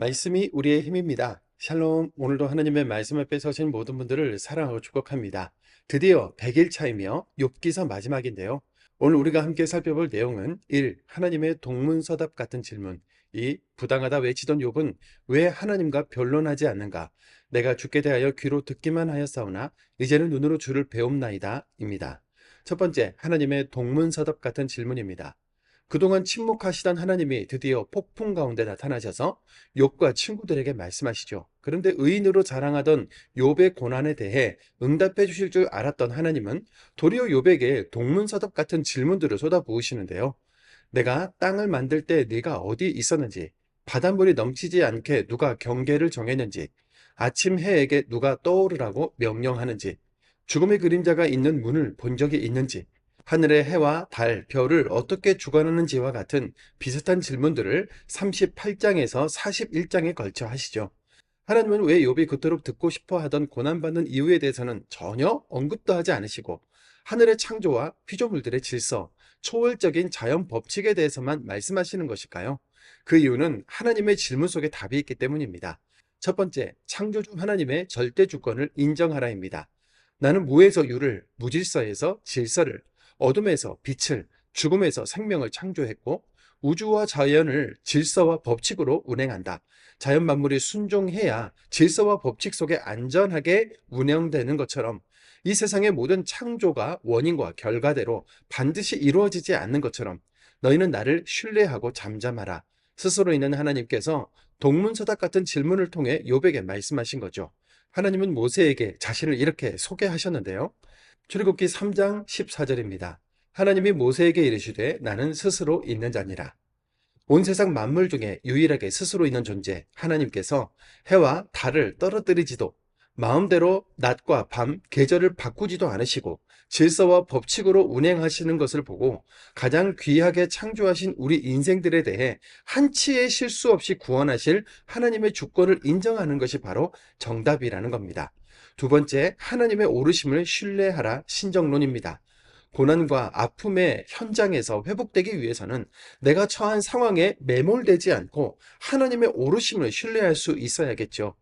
말씀이 우리의 힘입니다. 샬롬, 오늘도 하나님의 말씀 앞에 서신 모든 분들을 사랑하고 축복합니다. 드디어 100일 차이며 욥기서 마지막인데요. 오늘 우리가 함께 살펴볼 내용은 1. 하나님의 동문서답 같은 질문. 2. 부당하다 외치던 욥은 왜 하나님과 변론하지 않는가? 내가 주께 대하여 귀로 듣기만 하였사오나 이제는 눈으로 주를 배움나이다 입니다. 첫 번째, 하나님의 동문서답 같은 질문입니다. 그동안 침묵하시던 하나님이 드디어 폭풍 가운데 나타나셔서 욥과 친구들에게 말씀하시죠. 그런데 의인으로 자랑하던 욥의 고난에 대해 응답해 주실 줄 알았던 하나님은 도리어 욥에게 동문서답 같은 질문들을 쏟아부으시는데요. 내가 땅을 만들 때 네가 어디 있었는지, 바닷물이 넘치지 않게 누가 경계를 정했는지, 아침 해에게 누가 떠오르라고 명령하는지, 죽음의 그림자가 있는 문을 본 적이 있는지, 하늘의 해와 달, 별을 어떻게 주관하는지와 같은 비슷한 질문들을 38장에서 41장에 걸쳐 하시죠. 하나님은 왜 욥이 그토록 듣고 싶어 하던 고난받는 이유에 대해서는 전혀 언급도 하지 않으시고 하늘의 창조와 피조물들의 질서, 초월적인 자연 법칙에 대해서만 말씀하시는 것일까요? 그 이유는 하나님의 질문 속에 답이 있기 때문입니다. 첫 번째, 창조주 하나님의 절대 주권을 인정하라입니다. 나는 무에서 유를, 무질서에서 질서를, 어둠에서 빛을, 죽음에서 생명을 창조했고 우주와 자연을 질서와 법칙으로 운행한다. 자연 만물이 순종해야 질서와 법칙 속에 안전하게 운영되는 것처럼 이 세상의 모든 창조가 원인과 결과대로 반드시 이루어지지 않는 것처럼 너희는 나를 신뢰하고 잠잠하라. 스스로 있는 하나님께서 동문서답 같은 질문을 통해 욥에게 말씀하신 거죠. 하나님은 모세에게 자신을 이렇게 소개하셨는데요. 출애굽기 3장 14절입니다. 하나님이 모세에게 이르시되 나는 스스로 있는 자니라. 온 세상 만물 중에 유일하게 스스로 있는 존재 하나님께서 해와 달을 떨어뜨리지도 마음대로 낮과 밤 계절을 바꾸지도 않으시고 질서와 법칙으로 운행하시는 것을 보고 가장 귀하게 창조하신 우리 인생들에 대해 한치의 실수 없이 구원하실 하나님의 주권을 인정하는 것이 바로 정답이라는 겁니다. 두 번째, 하나님의 오르심을 신뢰하라 신정론입니다. 고난과 아픔의 현장에서 회복되기 위해서는 내가 처한 상황에 매몰되지 않고 하나님의 오르심을 신뢰할 수 있어야겠죠.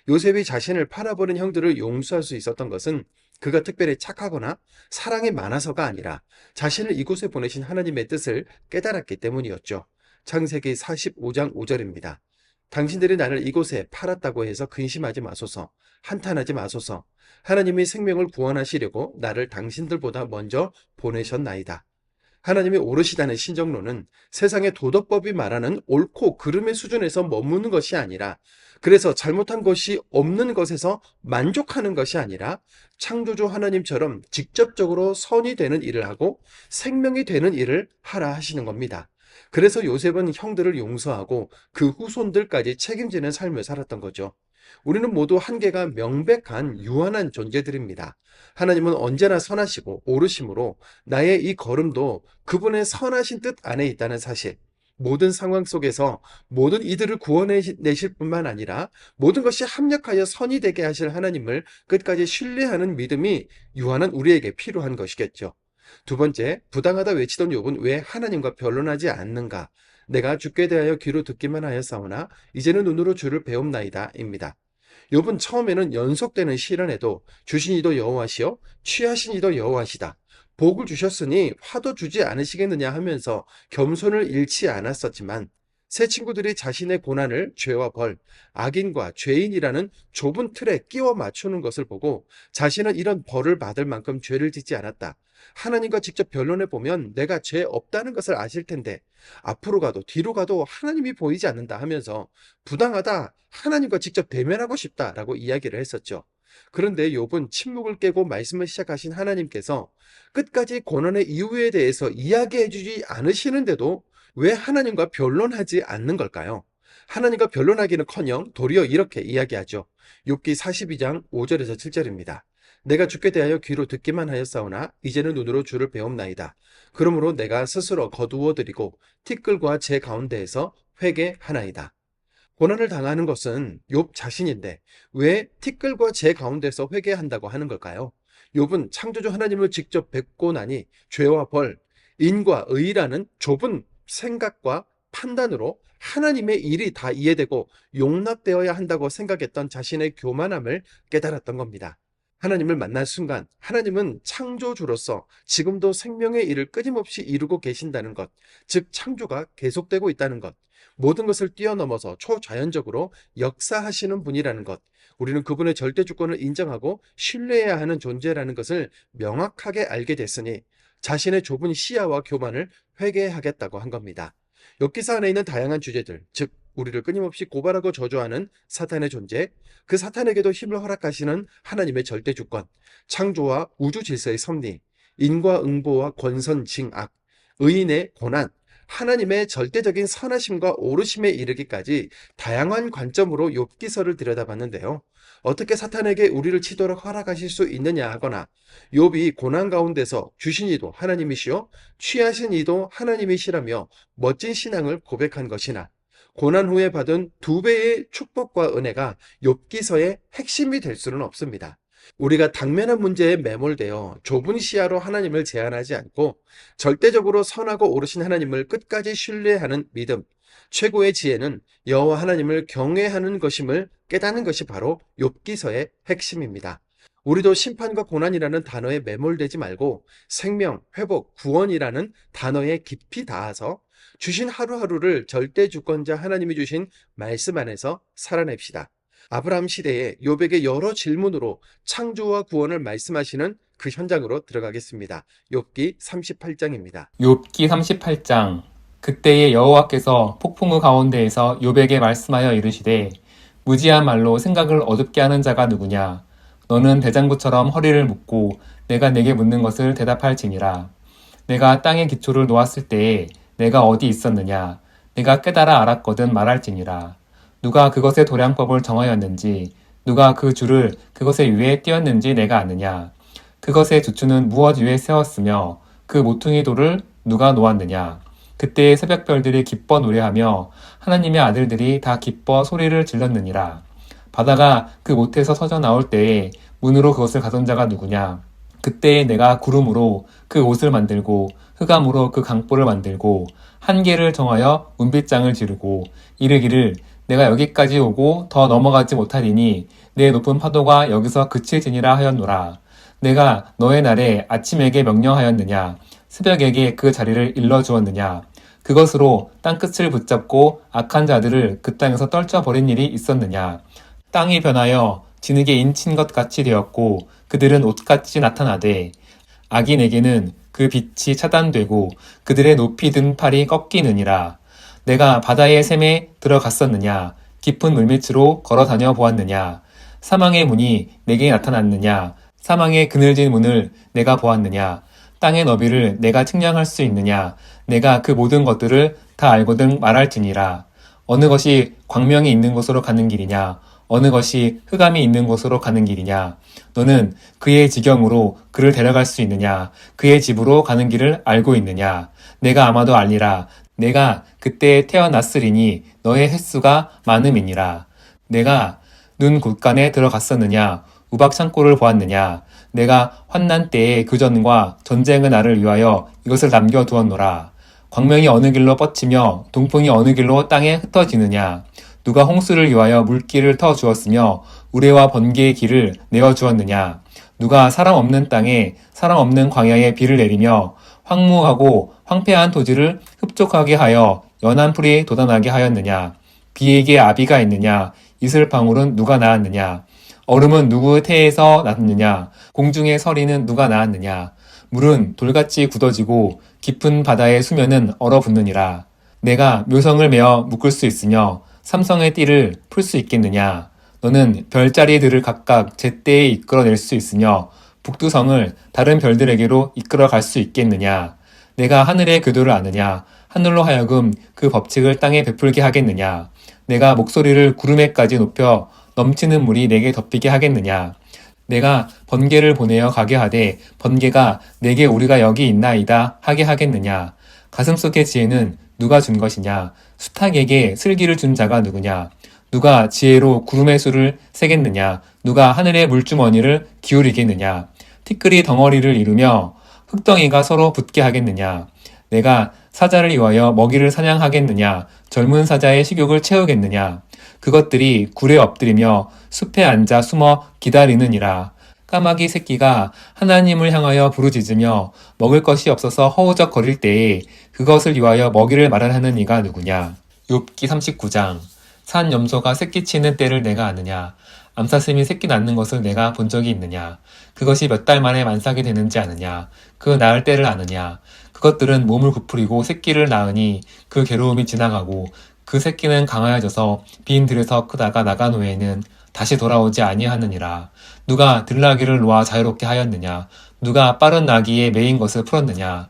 요셉이 자신을 팔아버린 형들을 용서할 수 있었던 것은 그가 특별히 착하거나 사랑이 많아서가 아니라 자신을 이곳에 보내신 하나님의 뜻을 깨달았기 때문이었죠. 창세기 45장 5절입니다. 당신들이 나를 이곳에 팔았다고 해서 근심하지 마소서, 한탄하지 마소서. 하나님이 생명을 구원하시려고 나를 당신들보다 먼저 보내셨나이다. 하나님이 오르시다는 신정론은 세상의 도덕법이 말하는 옳고 그름의 수준에서 머무는 것이 아니라, 그래서 잘못한 것이 없는 것에서 만족하는 것이 아니라 창조주 하나님처럼 직접적으로 선이 되는 일을 하고 생명이 되는 일을 하라 하시는 겁니다. 그래서 요셉은 형들을 용서하고 그 후손들까지 책임지는 삶을 살았던 거죠. 우리는 모두 한계가 명백한 유한한 존재들입니다. 하나님은 언제나 선하시고 오르심으로 나의 이 걸음도 그분의 선하신 뜻 안에 있다는 사실, 모든 상황 속에서 모든 이들을 구원해내실 뿐만 아니라 모든 것이 합력하여 선이 되게 하실 하나님을 끝까지 신뢰하는 믿음이 유한한 우리에게 필요한 것이겠죠. 두 번째, 부당하다 외치던 욥은 왜 하나님과 변론하지 않는가? 내가 주께 대하여 귀로 듣기만 하였사오나 이제는 눈으로 주를 배움나이다 입니다. 욥은 처음에는 연속되는 시련에도 주신 이도 여호와시요 취하신 이도 여호와시다. 복을 주셨으니 화도 주지 않으시겠느냐 하면서 겸손을 잃지 않았었지만 새 친구들이 자신의 고난을 죄와 벌, 악인과 죄인이라는 좁은 틀에 끼워 맞추는 것을 보고 자신은 이런 벌을 받을 만큼 죄를 짓지 않았다. 하나님과 직접 변론해 보면 내가 죄 없다는 것을 아실 텐데 앞으로 가도 뒤로 가도 하나님이 보이지 않는다 하면서 부당하다, 하나님과 직접 대면하고 싶다라고 이야기를 했었죠. 그런데 욥은 침묵을 깨고 말씀을 시작하신 하나님께서 끝까지 고난의 이유에 대해서 이야기해 주지 않으시는데도 왜 하나님과 변론하지 않는 걸까요? 하나님과 변론하기는커녕 도리어 이렇게 이야기하죠. 욥기 42장 5절에서 7절입니다. 내가 주께 대하여 귀로 듣기만 하였사오나 이제는 눈으로 주를 배움나이다. 그러므로 내가 스스로 거두어드리고 티끌과 제 가운데에서 회개하나이다. 고난을 당하는 것은 욥 자신인데 왜 티끌과 제 가운데서 회개한다고 하는 걸까요? 욥은 창조주 하나님을 직접 뵙고 나니 죄와 벌, 인과 의라는 좁은 생각과 판단으로 하나님의 일이 다 이해되고 용납되어야 한다고 생각했던 자신의 교만함을 깨달았던 겁니다. 하나님을 만난 순간 하나님은 창조주로서 지금도 생명의 일을 끊임없이 이루고 계신다는 것, 즉 창조가 계속되고 있다는 것, 모든 것을 뛰어넘어서 초자연적으로 역사하시는 분이라는 것, 우리는 그분의 절대 주권을 인정하고 신뢰해야 하는 존재라는 것을 명확하게 알게 됐으니 자신의 좁은 시야와 교만을 회개하겠다고 한 겁니다. 욥기사 안에 있는 다양한 주제들, 즉 우리를 끊임없이 고발하고 저주하는 사탄의 존재, 그 사탄에게도 힘을 허락하시는 하나님의 절대 주권, 창조와 우주 질서의 섭리, 인과응보와 권선징악, 의인의 고난, 하나님의 절대적인 선하심과 오르심에 이르기까지 다양한 관점으로 욥기서를 들여다봤는데요. 어떻게 사탄에게 우리를 치도록 허락하실 수 있느냐 하거나 욥이 고난 가운데서 주신 이도 하나님이시요 취하신 이도 하나님이시라며 멋진 신앙을 고백한 것이나 고난 후에 받은 2배의 축복과 은혜가 욥기서의 핵심이 될 수는 없습니다. 우리가 당면한 문제에 매몰되어 좁은 시야로 하나님을 제한하지 않고 절대적으로 선하고 오르신 하나님을 끝까지 신뢰하는 믿음, 최고의 지혜는 여호와 하나님을 경외하는 것임을 깨닫는 것이 바로 욥기서의 핵심입니다. 우리도 심판과 고난이라는 단어에 매몰되지 말고 생명, 회복, 구원이라는 단어에 깊이 닿아서 주신 하루하루를 절대 주권자 하나님이 주신 말씀 안에서 살아냅시다. 아브라함 시대에 욥에게 여러 질문으로 창조와 구원을 말씀하시는 그 현장으로 들어가겠습니다. 욥기 38장입니다. 욥기 38장. 그때에 여호와께서 폭풍우 가운데에서 욥에게 말씀하여 이르시되 무지한 말로 생각을 어둡게 하는 자가 누구냐. 너는 대장부처럼 허리를 묶고 내가 내게 묻는 것을 대답할지니라. 내가 땅의 기초를 놓았을 때에 내가 어디 있었느냐. 내가 깨달아 알았거든 말할지니라. 누가 그것의 도량법을 정하였는지, 누가 그 줄을 그것의 위에 띄었는지 내가 아느냐. 그것의 주추는 무엇 위에 세웠으며 그 모퉁이 돌을 누가 놓았느냐. 그때의 새벽별들이 기뻐 노래하며 하나님의 아들들이 다 기뻐 소리를 질렀느니라. 바다가 그 못에서 서져 나올 때에 문으로 그것을 가둔 자가 누구냐. 그때에 내가 구름으로 그 옷을 만들고 흑암으로 그 강보를 만들고 한계를 정하여 문빗장을 지르고 이르기를 내가 여기까지 오고 더 넘어가지 못하리니 내 높은 파도가 여기서 그칠지니라 하였노라. 내가 너의 날에 아침에게 명령하였느냐. 새벽에게 그 자리를 일러주었느냐. 그것으로 땅끝을 붙잡고 악한 자들을 그 땅에서 떨쳐버린 일이 있었느냐. 땅이 변하여 진흙에 인친 것 같이 되었고 그들은 옷같이 나타나되 악인에게는 그 빛이 차단되고 그들의 높이 든 팔이 꺾이느니라. 내가 바다의 샘에 들어갔었느냐. 깊은 물밑으로 걸어다녀 보았느냐. 사망의 문이 내게 나타났느냐. 사망의 그늘진 문을 내가 보았느냐. 땅의 너비를 내가 측량할 수 있느냐. 내가 그 모든 것들을 다 알거든 말할지니라. 어느 것이 광명이 있는 곳으로 가는 길이냐. 어느 것이 흑암이 있는 곳으로 가는 길이냐. 너는 그의 지경으로 그를 데려갈 수 있느냐. 그의 집으로 가는 길을 알고 있느냐. 내가 아마도 알리라. 내가 그때 태어났으리니 너의 횟수가 많음이니라. 내가 눈 곳간에 들어갔었느냐. 우박 창고를 보았느냐. 내가 환난 때의 교전과 전쟁의 날을 위하여 이것을 남겨두었노라. 광명이 어느 길로 뻗치며 동풍이 어느 길로 땅에 흩어지느냐. 누가 홍수를 위하여 물길을 터 주었으며 우레와 번개의 길을 내어 주었느냐. 누가 사람 없는 땅에 사람 없는 광야에 비를 내리며 황무하고 황폐한 토지를 흡족하게 하여 연한 풀이 돋아나게 하였느냐. 비에게 아비가 있느냐. 이슬방울은 누가 낳았느냐. 얼음은 누구의 태에서 났느냐. 공중의 서리는 누가 낳았느냐. 물은 돌같이 굳어지고 깊은 바다의 수면은 얼어붙느니라. 내가 묘성을 메어 묶을 수 있으며 삼성의 띠를 풀 수 있겠느냐. 너는 별자리들을 각각 제때에 이끌어낼 수 있으며 북두성을 다른 별들에게로 이끌어 갈 수 있겠느냐. 내가 하늘의 교도를 아느냐. 하늘로 하여금 그 법칙을 땅에 베풀게 하겠느냐. 내가 목소리를 구름에까지 높여 넘치는 물이 내게 덮이게 하겠느냐. 내가 번개를 보내어 가게 하되 번개가 내게 우리가 여기 있나이다 하게 하겠느냐. 가슴속의 지혜는 누가 준 것이냐. 수탉에게 슬기를 준 자가 누구냐. 누가 지혜로 구름의 수를 세겠느냐. 누가 하늘의 물주머니를 기울이겠느냐. 티끌이 덩어리를 이루며 흙덩이가 서로 붙게 하겠느냐. 내가 사자를 위하여 먹이를 사냥하겠느냐? 젊은 사자의 식욕을 채우겠느냐? 그것들이 굴에 엎드리며 숲에 앉아 숨어 기다리느니라. 까마귀 새끼가 하나님을 향하여 부르짖으며 먹을 것이 없어서 허우적거릴 때에 그것을 위하여 먹이를 마련하는 이가 누구냐? 욥기 39장. 산 염소가 새끼치는 때를 내가 아느냐? 암사슴이 새끼 낳는 것을 내가 본 적이 있느냐? 그것이 몇 달 만에 만삭이 되는지 아느냐? 그 낳을 때를 아느냐? 그것들은 몸을 부풀리고 새끼를 낳으니 그 괴로움이 지나가고 그 새끼는 강하여져서 빈 들에서 크다가 나간 후에는 다시 돌아오지 아니하느니라. 누가 들나귀를 놓아 자유롭게 하였느냐? 누가 빠른 나귀에 매인 것을 풀었느냐?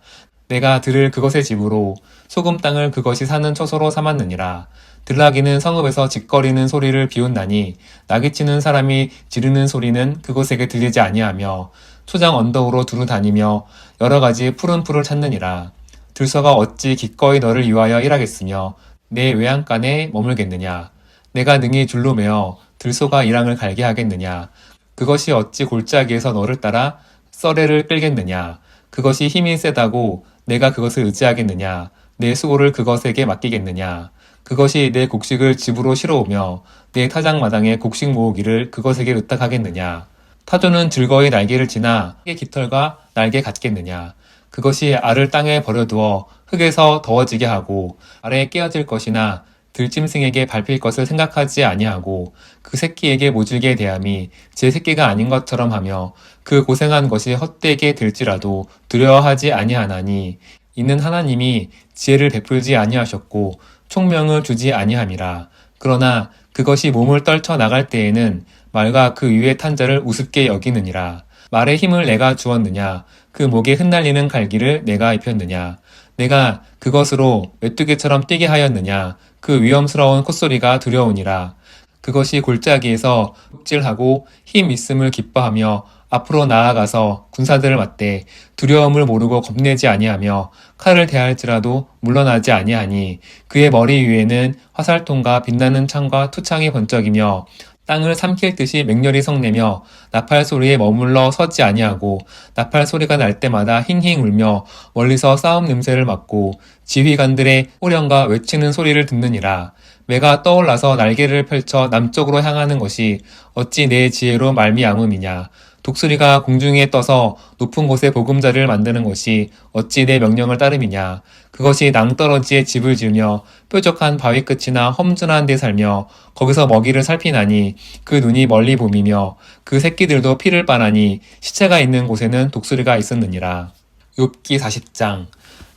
내가 들을 그것의 집으로 소금 땅을 그것이 사는 처소로 삼았느니라. 들나귀는 성읍에서 짖거리는 소리를 비웃나니 나귀치는 사람이 지르는 소리는 그곳에게 들리지 아니하며 초장 언덕으로 두루 다니며 여러 가지 푸른 풀을 찾느니라. 들소가 어찌 기꺼이 너를 위하여 일하겠으며 내 외양간에 머물겠느냐? 내가 능히 줄로 매어 들소가 이랑을 갈게 하겠느냐? 그것이 어찌 골짜기에서 너를 따라 썰애를 끌겠느냐? 그것이 힘이 세다고 내가 그것을 의지하겠느냐? 내 수고를 그것에게 맡기겠느냐? 그것이 내 곡식을 집으로 실어오며 내 타작마당에 곡식 모으기를 그것에게 의탁하겠느냐? 타조는 즐거이 날개를 지나 의 깃털과 날개 같겠느냐? 그것이 알을 땅에 버려두어 흙에서 더워지게 하고 아래에 깨어질 것이나 들짐승에게 밟힐 것을 생각하지 아니하고 그 새끼에게 모질게 대함이 제 새끼가 아닌 것처럼 하며 그 고생한 것이 헛되게 될지라도 두려워하지 아니하나니 이는 하나님이 지혜를 베풀지 아니하셨고 총명을 주지 아니함이라. 그러나 그것이 몸을 떨쳐 나갈 때에는 말과 그 위에 탄 자를 우습게 여기느니라. 말의 힘을 내가 주었느냐? 그 목에 흩날리는 갈기를 내가 입혔느냐? 내가 그것으로 메뚜기처럼 뛰게 하였느냐? 그 위험스러운 콧소리가 두려우니라. 그것이 골짜기에서 흡질하고 힘 있음을 기뻐하며 앞으로 나아가서 군사들을 맞대 두려움을 모르고 겁내지 아니하며 칼을 대할지라도 물러나지 아니하니 그의 머리 위에는 화살통과 빛나는 창과 투창이 번쩍이며 땅을 삼킬 듯이 맹렬히 성내며 나팔 소리에 머물러 서지 아니하고 나팔 소리가 날 때마다 힝힝 울며 멀리서 싸움 냄새를 맡고 지휘관들의 호령과 외치는 소리를 듣느니라. 매가 떠올라서 날개를 펼쳐 남쪽으로 향하는 것이 어찌 내 지혜로 말미암음이냐. 독수리가 공중에 떠서 높은 곳에 보금자리를 만드는 것이 어찌 내 명령을 따름이냐. 그것이 낭떠러지에 집을 지으며 뾰족한 바위 끝이나 험준한 데 살며 거기서 먹이를 살피나니 그 눈이 멀리 봄이며 그 새끼들도 피를 빠나니 시체가 있는 곳에는 독수리가 있었느니라. 욥기 40장.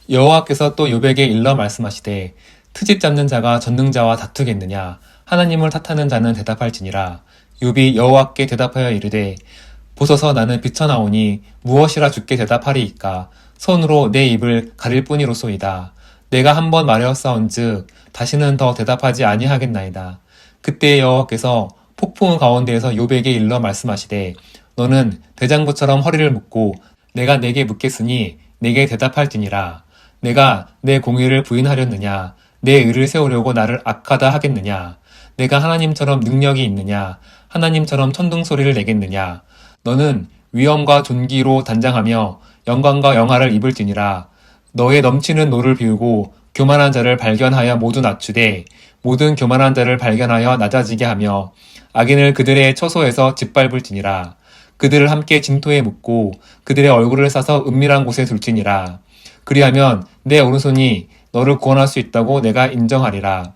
여호와께서 또 욥에게 일러 말씀하시되 트집 잡는 자가 전능자와 다투겠느냐. 하나님을 탓하는 자는 대답할지니라. 욥이 여호와께 대답하여 이르되 보소서 나는 비쳐나오니 무엇이라 주께 대답하리이까. 손으로 내 입을 가릴 뿐이로소이다. 내가 한번 말하였사온즉 다시는 더 대답하지 아니하겠나이다. 그때 여호와께서 폭풍 가운데에서 욥에게 일러 말씀하시되 너는 대장부처럼 허리를 묶고 내가 내게 묻겠으니 내게 대답할지니라. 내가 내 공의를 부인하렸느냐? 내 의를 세우려고 나를 악하다 하겠느냐? 내가 하나님처럼 능력이 있느냐? 하나님처럼 천둥소리를 내겠느냐? 너는 위엄과 존귀로 단장하며 영광과 영화를 입을지니라. 너의 넘치는 노를 비우고 교만한 자를 발견하여 모두 낮추되 모든 교만한 자를 발견하여 낮아지게 하며 악인을 그들의 처소에서 짓밟을지니라. 그들을 함께 진토에 묻고 그들의 얼굴을 싸서 은밀한 곳에 둘지니라. 그리하면 내 오른손이 너를 구원할 수 있다고 내가 인정하리라.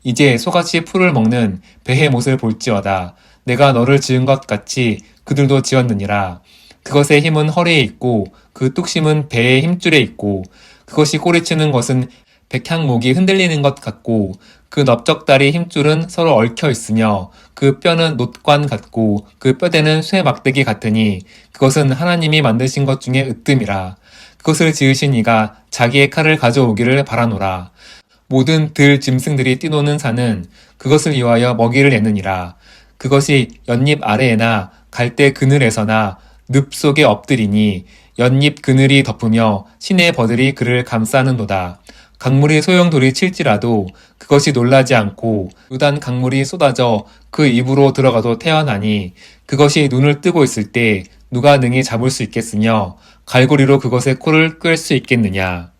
이제 소같이 풀을 먹는 배의 못을 볼지어다. 내가 너를 지은 것 같이 그들도 지었느니라. 그것의 힘은 허리에 있고 그 뚝심은 배의 힘줄에 있고 그것이 꼬리치는 것은 백향목이 흔들리는 것 같고 그 넓적다리 힘줄은 서로 얽혀 있으며 그 뼈는 놋관 같고 그 뼈대는 쇠 막대기 같으니 그것은 하나님이 만드신 것 중에 으뜸이라. 그것을 지으신 이가 자기의 칼을 가져오기를 바라노라. 모든 들 짐승들이 뛰노는 산은 그것을 위하여 먹이를 내느니라. 그것이 연잎 아래에나 갈대 그늘에서나 늪 속에 엎드리니 연잎 그늘이 덮으며 시내 버들이 그를 감싸는도다. 강물이 소용돌이 칠지라도 그것이 놀라지 않고 유단 강물이 쏟아져 그 입으로 들어가도 태어나니 그것이 눈을 뜨고 있을 때 누가 능히 잡을 수 있겠으며 갈고리로 그것의 코를 끌 수 있겠느냐.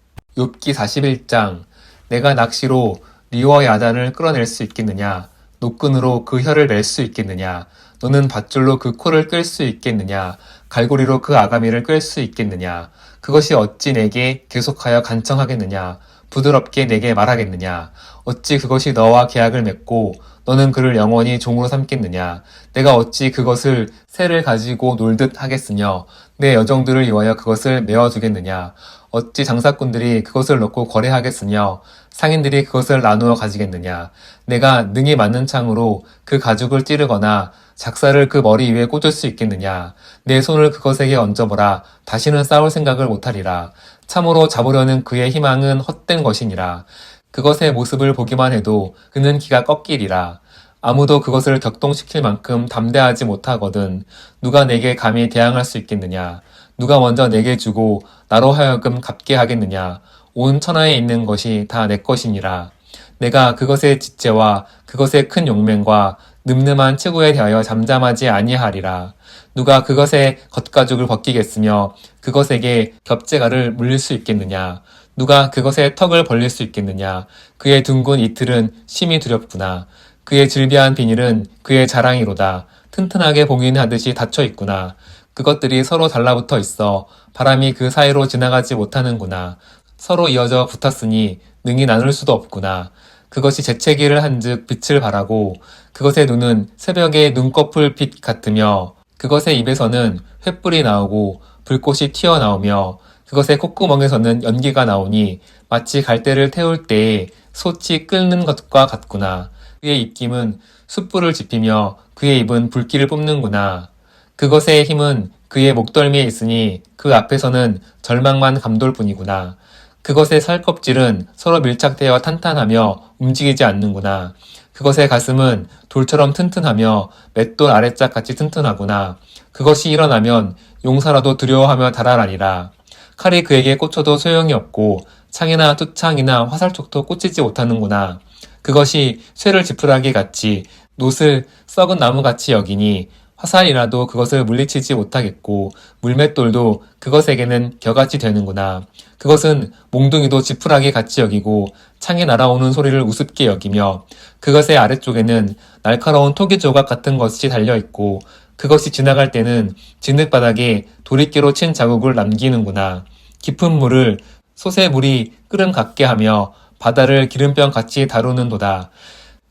욥기 41장. 내가 낚시로 리워 야단을 끌어낼 수 있겠느냐? 노끈으로 그 혀를 낼 수 있겠느냐? 너는 밧줄로 그 코를 끌 수 있겠느냐? 갈고리로 그 아가미를 끌 수 있겠느냐? 그것이 어찌 내게 계속하여 간청하겠느냐? 부드럽게 내게 말하겠느냐? 어찌 그것이 너와 계약을 맺고 너는 그를 영원히 종으로 삼겠느냐? 내가 어찌 그것을 새를 가지고 놀듯 하겠으며 내 여종들을 위하여 그것을 메어두겠느냐? 어찌 장사꾼들이 그것을 놓고 거래하겠으며 상인들이 그것을 나누어 가지겠느냐? 내가 능히 맞는 창으로 그 가죽을 찌르거나 작사를 그 머리 위에 꽂을 수 있겠느냐? 내 손을 그것에게 얹어보라. 다시는 싸울 생각을 못하리라. 참으로 잡으려는 그의 희망은 헛된 것이니라. 그것의 모습을 보기만 해도 그는 기가 꺾이리라. 아무도 그것을 격동시킬 만큼 담대하지 못하거든 누가 내게 감히 대항할 수 있겠느냐? 누가 먼저 내게 주고 나로 하여금 갚게 하겠느냐? 온 천하에 있는 것이 다 내 것이니라. 내가 그것의 지체와 그것의 큰 용맹과 늠름한 체구에 대하여 잠잠하지 아니하리라. 누가 그것의 겉가죽을 벗기겠으며 그것에게 겹재가를 물릴 수 있겠느냐? 누가 그것의 턱을 벌릴 수 있겠느냐? 그의 둥근 이틀은 심히 두렵구나. 그의 질비한 비닐은 그의 자랑이로다. 튼튼하게 봉인하듯이 닫혀 있구나. 그것들이 서로 달라붙어 있어 바람이 그 사이로 지나가지 못하는구나. 서로 이어져 붙었으니 능히 나눌 수도 없구나. 그것이 재채기를 한즉 빛을 발하고 그것의 눈은 새벽의 눈꺼풀 빛 같으며 그것의 입에서는 횃불이 나오고 불꽃이 튀어나오며 그것의 콧구멍에서는 연기가 나오니 마치 갈대를 태울 때에 솥이 끓는 것과 같구나. 그의 입김은 숯불을 지피며 그의 입은 불길을 뿜는구나. 그것의 힘은 그의 목덜미에 있으니 그 앞에서는 절망만 감돌 뿐이구나. 그것의 살껍질은 서로 밀착되어 탄탄하며 움직이지 않는구나. 그것의 가슴은 돌처럼 튼튼하며 맷돌 아래짝 같이 튼튼하구나. 그것이 일어나면 용사라도 두려워하며 달아나리라. 칼이 그에게 꽂혀도 소용이 없고 창이나 투창이나 화살촉도 꽂히지 못하는구나. 그것이 쇠를 지푸라기 같이 놋을 썩은 나무같이 여기니 화살이라도 그것을 물리치지 못하겠고 물맷돌도 그것에게는 겨같이 되는구나. 그것은 몽둥이도 지푸라기 같이 여기고 창에 날아오는 소리를 우습게 여기며 그것의 아래쪽에는 날카로운 토기 조각 같은 것이 달려있고 그것이 지나갈 때는 진흙바닥에 도리깨로 친 자국을 남기는구나. 깊은 물을 솥의 물이 끓음 같게 하며 바다를 기름병 같이 다루는도다.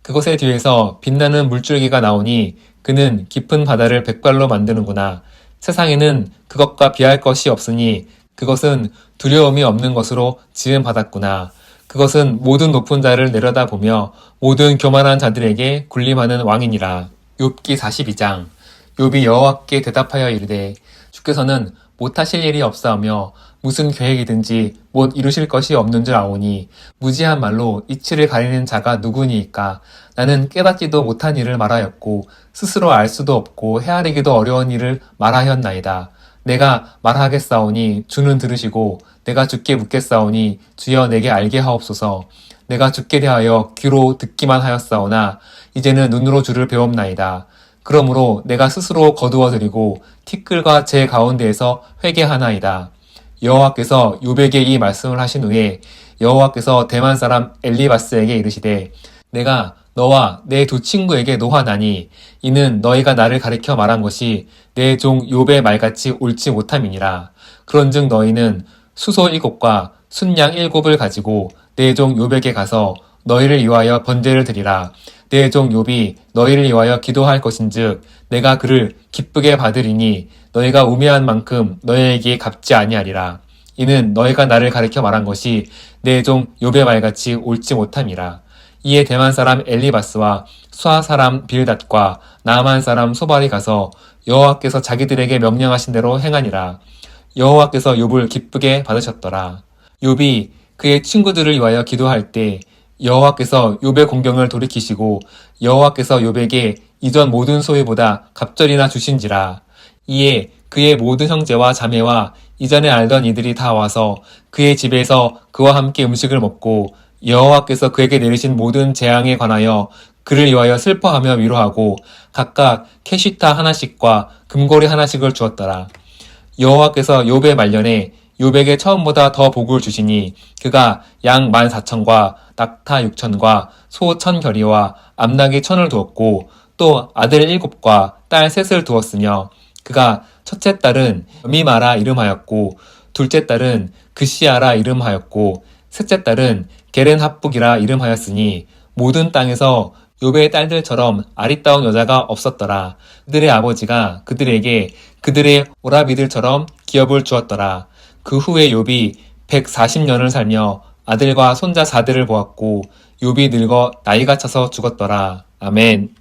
그것의 뒤에서 빛나는 물줄기가 나오니 그는 깊은 바다를 백발로 만드는구나. 세상에는 그것과 비할 것이 없으니 그것은 두려움이 없는 것으로 지음받았구나. 그것은 모든 높은 자를 내려다보며 모든 교만한 자들에게 군림하는 왕이니라. 욥기 42장. 욥이 여호와께 대답하여 이르되 주께서는 못하실 일이 없사오며 무슨 계획이든지 못 이루실 것이 없는 줄 아오니 무지한 말로 이치를 가리는 자가 누구니이까. 나는 깨닫지도 못한 일을 말하였고 스스로 알 수도 없고 헤아리기도 어려운 일을 말하였나이다. 내가 말하겠사오니 주는 들으시고 내가 주께 묻겠사오니 주여 내게 알게 하옵소서. 내가 주께 대하여 귀로 듣기만 하였사오나 이제는 눈으로 주를 배웁나이다. 그러므로 내가 스스로 거두어드리고 티끌과 제 가운데에서 회개하나이다. 여호와께서 욥에게 이 말씀을 하신 후에 여호와께서 대만 사람 엘리바스에게 이르시되 내가 너와 내 두 친구에게 노하나니 이는 너희가 나를 가리켜 말한 것이 내 종 욥의 말같이 옳지 못함이니라. 그런즉 너희는 수소 7과 순양 7을 가지고 내 종 욥에게 가서 너희를 위하여 번제를 드리라. 내 종 욥이 너희를 위하여 기도할 것인즉 내가 그를 기쁘게 받으리니 너희가 우매한 만큼 너희에게 갚지 아니하리라. 이는 너희가 나를 가리켜 말한 것이 내 종 욥의 말같이 옳지 못함이라. 이에 대만 사람 엘리바스와 수아 사람 빌닷과 나아만 사람 소발이 가서 여호와께서 자기들에게 명령하신 대로 행하니라. 여호와께서 욥을 기쁘게 받으셨더라. 욥이 그의 친구들을 위하여 기도할 때 여호와께서 욥의 공경을 돌이키시고 여호와께서 욥에게 이전 모든 소유보다 갑절이나 주신지라. 이에 그의 모든 형제와 자매와 이전에 알던 이들이 다 와서 그의 집에서 그와 함께 음식을 먹고 여호와께서 그에게 내리신 모든 재앙에 관하여 그를 위하여 슬퍼하며 위로하고 각각 캐시타 하나씩과 금고리 하나씩을 주었더라. 여호와께서 욥의 말년에 욥에게 처음보다 더 복을 주시니 그가 양 14,000과 낙타 6,000과 소 1,000결의와 암나귀 1,000을 두었고 또 아들 7과 딸 3을 두었으며 그가 첫째 딸은 여미마라 이름하였고 둘째 딸은 그시아라 이름하였고 셋째 딸은 게렌합북이라 이름하였으니 모든 땅에서 욥의 딸들처럼 아리따운 여자가 없었더라. 그들의 아버지가 그들에게 그들의 오라비들처럼 기업을 주었더라. 그 후에 욥이 140년을 살며 아들과 손자 4대를 보았고 욥이 늙어 나이가 차서 죽었더라. 아멘.